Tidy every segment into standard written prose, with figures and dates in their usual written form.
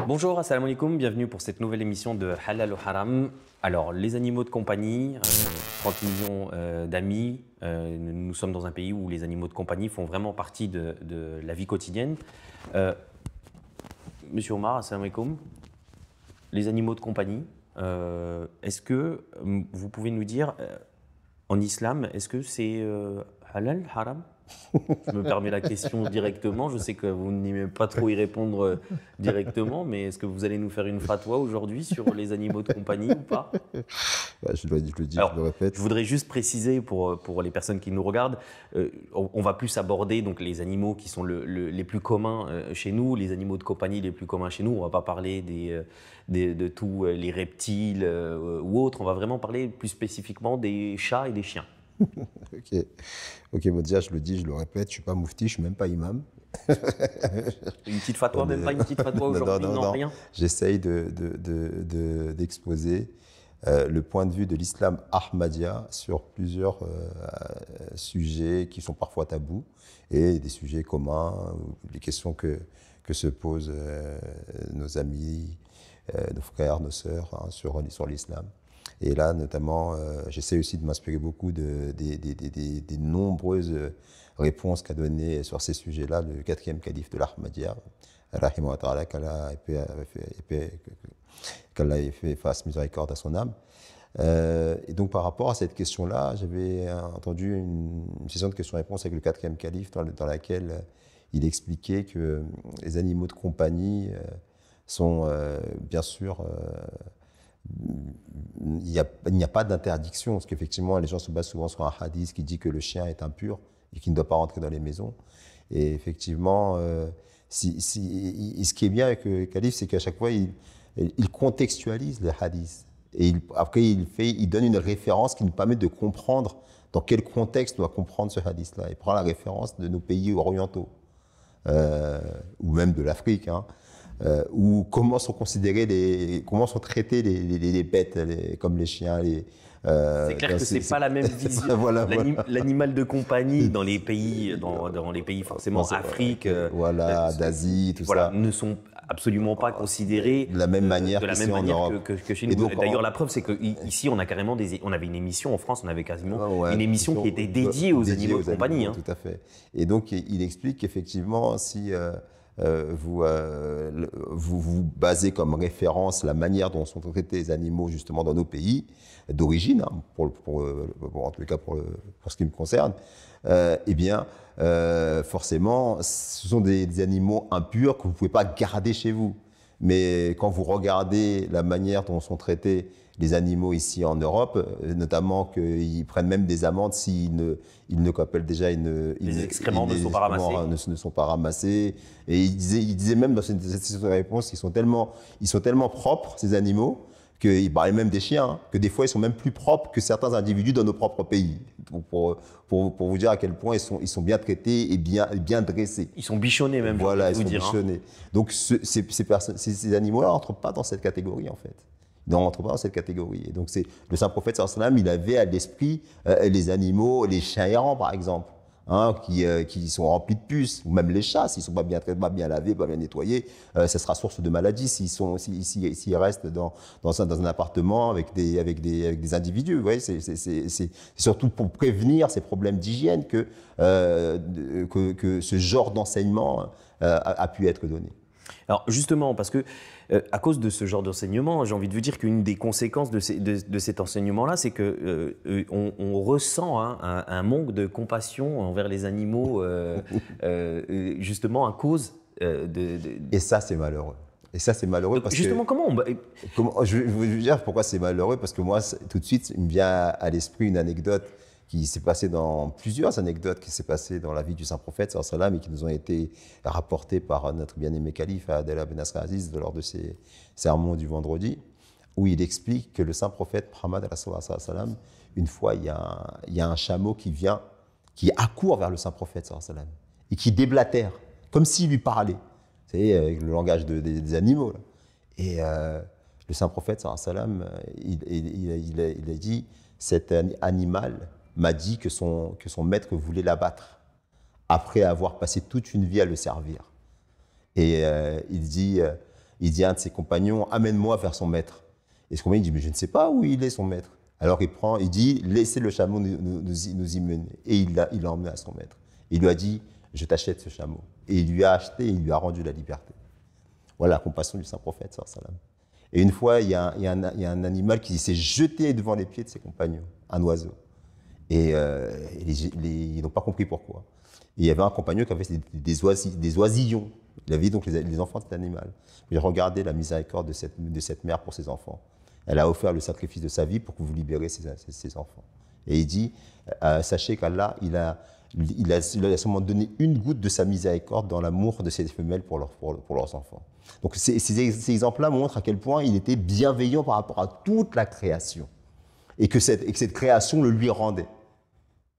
Bonjour, assalamu alaikum, bienvenue pour cette nouvelle émission de Halal ou Haram. Alors, les animaux de compagnie, 30 millions d'amis, nous sommes dans un pays où les animaux de compagnie font vraiment partie de la vie quotidienne. Monsieur Omar, assalamu alaikum, les animaux de compagnie, est-ce que vous pouvez nous dire, en islam, est-ce que c'est halal, haram? Je me permets la question directement. Je sais que vous n'aimez pas trop y répondre directement, mais est-ce que vous allez nous faire une fatwa aujourd'hui sur les animaux de compagnie ou pas? Je le dis, Alors, je le répète. Je voudrais juste préciser pour les personnes qui nous regardent, on va plus aborder donc les animaux qui sont les plus communs chez nous, les animaux de compagnie les plus communs chez nous. On va pas parler de tous les reptiles ou autres. On va vraiment parler plus spécifiquement des chats et des chiens. Ok, bon, déjà, je le dis, je le répète, je ne suis pas moufti, je ne suis même pas imam. Une petite fatwa, même pas une petite fatwa aujourd'hui, non, rien. J'essaye d'exposer le point de vue de l'islam Ahmadiyya sur plusieurs sujets qui sont parfois tabous et des sujets communs, les questions que se posent nos amis, nos frères, nos sœurs sur l'islam. Et là, notamment, j'essaie aussi de m'inspirer beaucoup des nombreuses réponses qu'a données sur ces sujets-là le quatrième calife de l'Ahmadiyya, qu'Allah fasse miséricorde à son âme. Et donc, par rapport à cette question-là, j'avais entendu une session de questions-réponses avec le quatrième calife dans laquelle il expliquait que les animaux de compagnie sont bien sûr... il n'y a pas d'interdiction, parce qu'effectivement, les gens se basent souvent sur un hadith qui dit que le chien est impur et qu'il ne doit pas rentrer dans les maisons. Et effectivement, ce qui est bien avec le calife, c'est qu'à chaque fois, il contextualise les hadiths. Et après, il donne une référence qui nous permet de comprendre dans quel contexte on doit comprendre ce hadith-là. Il prend la référence de nos pays orientaux, ou même de l'Afrique, ou comment sont considérés comment sont traités les bêtes, comme les chiens. C'est clair que c'est pas la même vision. Voilà. L'animal de compagnie dans les pays, dans les pays forcément Afrique, d'Asie, tout ça, ça, ne sont absolument pas considérés de la même manière, que chez nous. D'ailleurs, la preuve, c'est qu'ici, on a carrément on avait une émission en France, on avait quasiment une émission qui était dédiée aux animaux de compagnie. Tout à fait. Et donc, il explique qu'effectivement, si vous basez comme référence la manière dont sont traités les animaux justement dans nos pays d'origine, en tout cas pour ce qui me concerne, eh bien, forcément, ce sont des animaux impurs que vous ne pouvez pas garder chez vous. Mais quand vous regardez la manière dont sont traités les animaux ici en Europe, notamment qu'ils prennent même des amendes s'ils ne qu'appellent déjà les excréments ne sont pas ramassés. Et il disait même dans cette réponse qu'ils sont tellement propres, ces animaux, qu'il parlait même des chiens, que des fois ils sont même plus propres que certains individus dans nos propres pays. Pour vous dire à quel point ils sont bien traités et bien dressés. Ils sont bichonnés même. Voilà, ils sont bichonnés. Donc ces animaux-là n'entrent pas dans cette catégorie en fait. Ils n'entrent pas dans cette catégorie. Et donc le saint prophète sallallahu alayhi wa sallam, il avait à l'esprit les animaux, les chiens errants par exemple, qui sont remplis de puces, ou même les chats, s'ils ne sont pas bien traités, pas bien lavés, pas bien nettoyés, ça sera source de maladies s'ils restent dans un appartement avec des individus. Vous voyez, c'est surtout pour prévenir ces problèmes d'hygiène que ce genre d'enseignement a pu être donné. Alors justement, parce que à cause de ce genre d'enseignement, j'ai envie de vous dire qu'une des conséquences de cet enseignement-là, c'est que on ressent un manque de compassion envers les animaux, justement à cause Et ça, c'est malheureux. Et ça, c'est malheureux parce justement, comment je vais vous dire pourquoi c'est malheureux, parce que moi, tout de suite, il me vient à l'esprit une anecdote qui s'est passée plusieurs anecdotes qui s'est passées dans la vie du Saint-Prophète, sallallahu alayhi wa sallam, et qui nous ont été rapportées par notre bien-aimé calife, Abdallah ben Nasr Aziz, lors de ses sermons du vendredi, où il explique que le Saint-Prophète Muhammad, sallallahu alayhi wa sallam, une fois, il y a un chameau qui accourt vers le Saint-Prophète, sallallahu alayhi wa sallam, et qui déblatère, comme s'il lui parlait. Vous savez, avec le langage des animaux. Là. Et le Saint-Prophète, sallallahu alayhi wa sallam, il a dit, cet animal m'a dit que son maître voulait l'abattre, après avoir passé toute une vie à le servir. Et il dit, Il dit à un de ses compagnons, amène-moi vers son maître. Et ce compagnon dit, mais je ne sais pas où il est son maître. Alors il dit, laissez le chameau nous y mener. Et il l'a emmené à son maître. Il lui a dit, je t'achète ce chameau. Et il lui a acheté, il lui a rendu la liberté. Voilà la compassion du saint prophète, sallam. Et une fois, il y a un animal qui s'est jeté devant les pieds de ses compagnons, un oiseau. Et ils n'ont pas compris pourquoi. Et il y avait un compagnon qui avait des oisillons. Il avait donc les enfants de cet animal. Il regardait la miséricorde de cette mère pour ses enfants. Elle a offert le sacrifice de sa vie pour que vous libérez ses enfants. Et il dit, sachez qu'Allah, il a seulement donné une goutte de sa miséricorde dans l'amour de ces femelles pour leurs enfants. Donc ces exemples-là montrent à quel point il était bienveillant par rapport à toute la création. Et que cette création le lui rendait.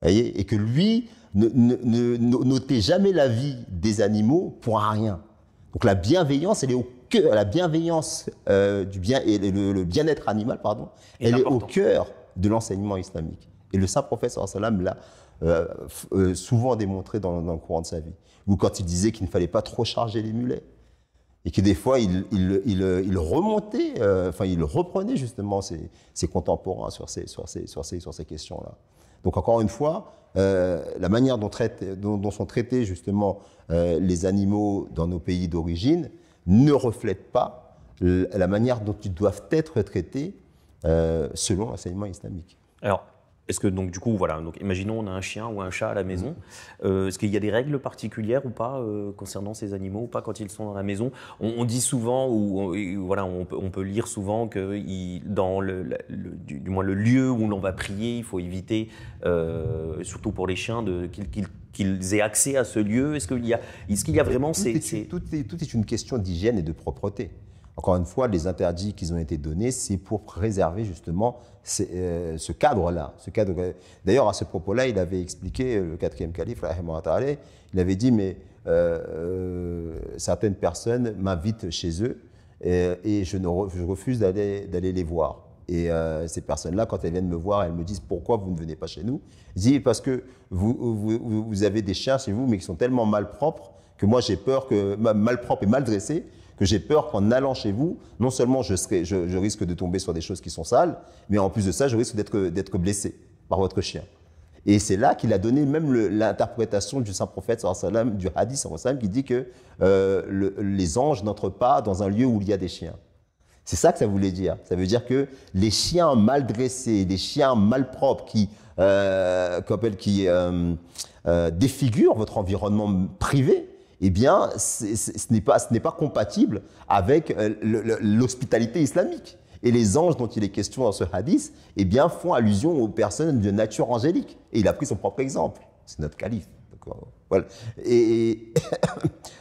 Voyez, et que lui n'ôtait jamais la vie des animaux pour rien. Donc la bienveillance, elle est au cœur, la bienveillance du bien et le bien-être animal, pardon, elle est au cœur de l'enseignement islamique. Et le saint prophète sallam l'a souvent démontré dans le courant de sa vie. Ou quand il disait qu'il ne fallait pas trop charger les mulets. Et que des fois, il remontait, il reprenait justement ses contemporains sur ces questions-là. Donc encore une fois, la manière dont sont traités justement les animaux dans nos pays d'origine ne reflète pas la manière dont ils doivent être traités selon l'enseignement islamique. Alors, est-ce que donc du coup, voilà, donc imaginons on a un chien ou un chat à la maison, est-ce qu'il y a des règles particulières ou pas concernant ces animaux ou pas quand ils sont dans la maison? On dit souvent, voilà, on peut lire souvent que dans du moins le lieu où l'on va prier, il faut éviter, surtout pour les chiens, qu'ils aient accès à ce lieu. Est-ce qu'il y a vraiment tout est une question d'hygiène et de propreté. Encore une fois, les interdits qui ont été donnés, c'est pour préserver justement ce cadre-là. D'ailleurs, à ce propos-là, il avait expliqué, le 4e calife, il avait dit, mais certaines personnes m'invitent chez eux et je refuse d'aller les voir. Et ces personnes-là, quand elles viennent me voir, elles me disent, pourquoi vous ne venez pas chez nous? Je dis, parce que vous avez des chiens chez vous, mais qui sont tellement malpropres que moi j'ai peur malpropres et mal dressés, que j'ai peur qu'en allant chez vous, non seulement je risque de tomber sur des choses qui sont sales, mais en plus de ça, je risque d'être blessé par votre chien. Et c'est là qu'il a donné même l'interprétation du saint prophète, du hadith, qui dit que les anges n'entrent pas dans un lieu où il y a des chiens. C'est ça que ça voulait dire. Ça veut dire que les chiens mal dressés, les chiens malpropres qui défigurent votre environnement privé, eh bien, ce n'est pas compatible avec l'hospitalité islamique. Et les anges dont il est question dans ce hadith, eh bien, font allusion aux personnes de nature angélique. Et il a pris son propre exemple. C'est notre calife. Voilà. Et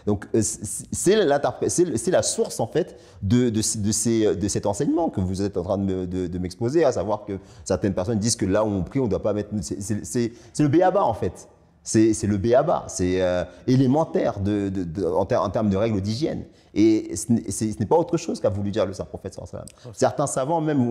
donc, c'est la source, en fait, de cet enseignement que vous êtes en train de m'exposer, à savoir que certaines personnes disent que là où on prie, on ne doit pas mettre... C'est le béaba, en fait. C'est le béaba, c'est élémentaire en termes de règles d'hygiène. Et ce n'est pas autre chose qu'a voulu dire le saint prophète sallallahu alayhi wa sallam. Certains savants même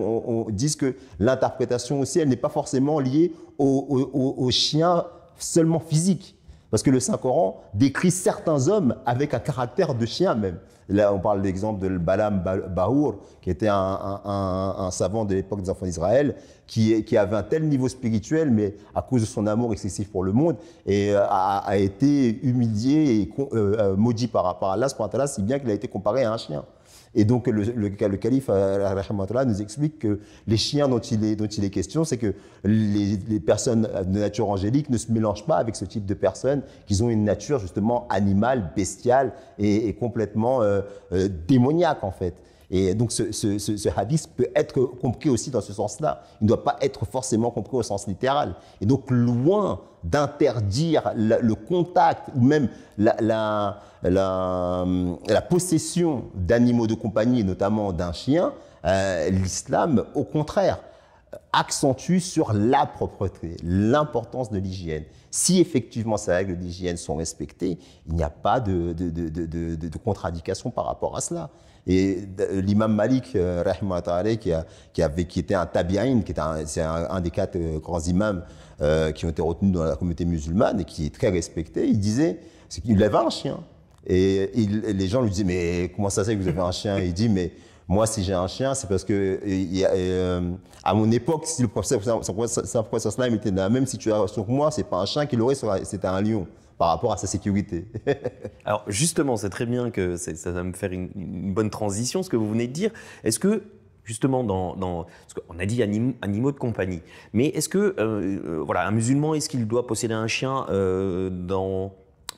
disent que l'interprétation aussi, elle n'est pas forcément liée aux chiens seulement physiques. Parce que le Saint-Coran décrit certains hommes avec un caractère de chien même. Là, on parle de l'exemple de Balaam Baour, qui était un savant de l'époque des enfants d'Israël, qui avait un tel niveau spirituel, mais à cause de son amour excessif pour le monde, et a été humilié et maudit par Allah, si bien qu'il a été comparé à un chien. Et donc le calife nous explique que les chiens dont il est question, c'est que les personnes de nature angélique ne se mélangent pas avec ce type de personnes qui ont une nature justement animale, bestiale et complètement démoniaque en fait. Et donc ce hadith peut être compris aussi dans ce sens-là. Il ne doit pas être forcément compris au sens littéral. Et donc loin d'interdire le contact ou même la possession d'animaux de compagnie, notamment d'un chien, l'islam, au contraire, accentue sur la propreté, l'importance de l'hygiène. Si effectivement ces règles d'hygiène sont respectées, il n'y a pas de contradiction par rapport à cela. Et l'imam Malik, qui était un tabi'in, c'est un des 4 grands imams qui ont été retenus dans la communauté musulmane et qui est très respecté, il disait qu'il avait un chien. Et les gens lui disent, mais comment ça se fait que vous avez un chien? Il dit, mais moi, si j'ai un chien, c'est parce que à mon époque, si le professeur Saslam était dans la même situation que moi, c'est pas un chien qu'il aurait, c'était un lion par rapport à sa sécurité. Alors justement, c'est très bien que ça va me faire une bonne transition, ce que vous venez de dire. Est-ce que justement, parce qu'on a dit animaux de compagnie, mais est-ce que voilà, un musulman, est-ce qu'il doit posséder un chien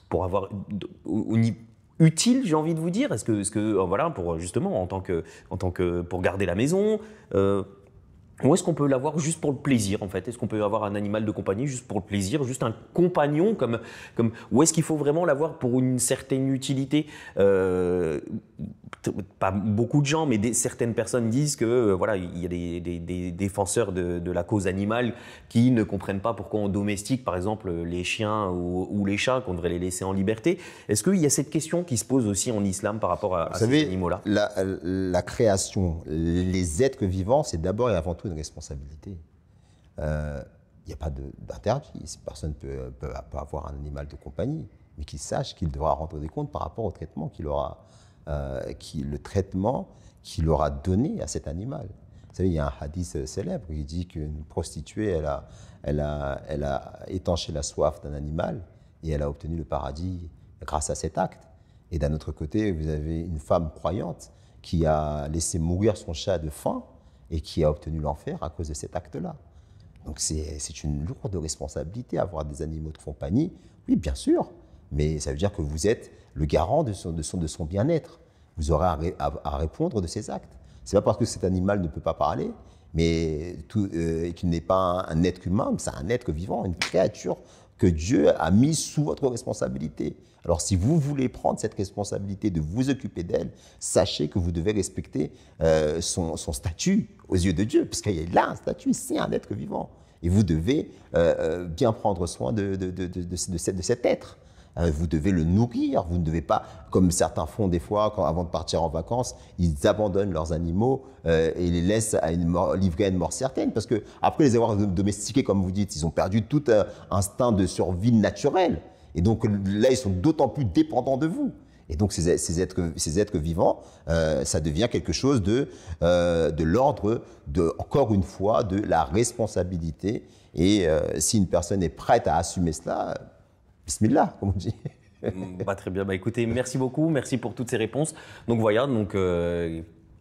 pour avoir utile, j'ai envie de vous dire? Est-ce que voilà, pour justement pour garder la maison, ou est-ce qu'on peut l'avoir juste pour le plaisir, en fait? Est-ce qu'on peut avoir un animal de compagnie juste pour le plaisir, juste un compagnon ou est-ce qu'il faut vraiment l'avoir pour une certaine utilité? Pas beaucoup de gens, mais certaines personnes disent que voilà, il y a des défenseurs de la cause animale qui ne comprennent pas pourquoi on domestique, par exemple, les chiens ou les chats, qu'on devrait les laisser en liberté. Est-ce qu'il y a cette question qui se pose aussi en islam par rapport à ces animaux-là? La création, les êtres vivants, c'est d'abord et avant tout une responsabilité. Il n'y a pas d'interdit. Personne ne peut avoir un animal de compagnie, mais qu'il sache qu'il devra rendre des comptes par rapport au traitement le traitement qu'il aura donné à cet animal. Vous savez, il y a un hadith célèbre qui dit qu'une prostituée, elle a étanché la soif d'un animal et elle a obtenu le paradis grâce à cet acte. Et d'un autre côté, vous avez une femme croyante qui a laissé mourir son chat de faim et qui a obtenu l'enfer à cause de cet acte-là. Donc c'est une lourde responsabilité avoir des animaux de compagnie. Oui, bien sûr, mais ça veut dire que vous êtes le garant de son bien-être. Vous aurez à répondre de ses actes. Ce n'est pas parce que cet animal ne peut pas parler, mais qu'il n'est pas un être humain, c'est un être vivant, une créature que Dieu a mise sous votre responsabilité. Alors si vous voulez prendre cette responsabilité de vous occuper d'elle, sachez que vous devez respecter son statut aux yeux de Dieu, parce qu'il y a là un statut, c'est un être vivant. Et vous devez bien prendre soin de cet être. Vous devez le nourrir, vous ne devez pas, comme certains font des fois, avant de partir en vacances, ils abandonnent leurs animaux et les laissent livrer à une mort certaine. Parce qu'après les avoir domestiqués, comme vous dites, ils ont perdu tout instinct de survie naturel. Et donc là, ils sont d'autant plus dépendants de vous. Et donc ces êtres vivants, ça devient quelque chose de l'ordre, encore une fois, de la responsabilité. Et si une personne est prête à assumer cela, bismillah, comme on dit. Très bien. Écoutez, merci beaucoup. Merci pour toutes ces réponses. Donc voilà,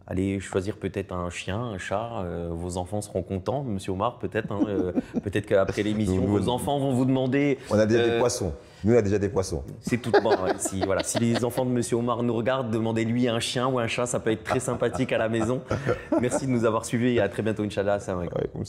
allez choisir peut-être un chien, un chat. Vos enfants seront contents, Monsieur Omar, peut-être. Peut-être qu'après l'émission, vos enfants vont vous demander… On a déjà des poissons. Nous, on a déjà des poissons. C'est tout bon. Ouais. Si les enfants de Monsieur Omar nous regardent, demandez-lui un chien ou un chat. Ça peut être très sympathique à la maison. Merci de nous avoir suivis et à très bientôt, Inch'Allah. Assalamu alaikum.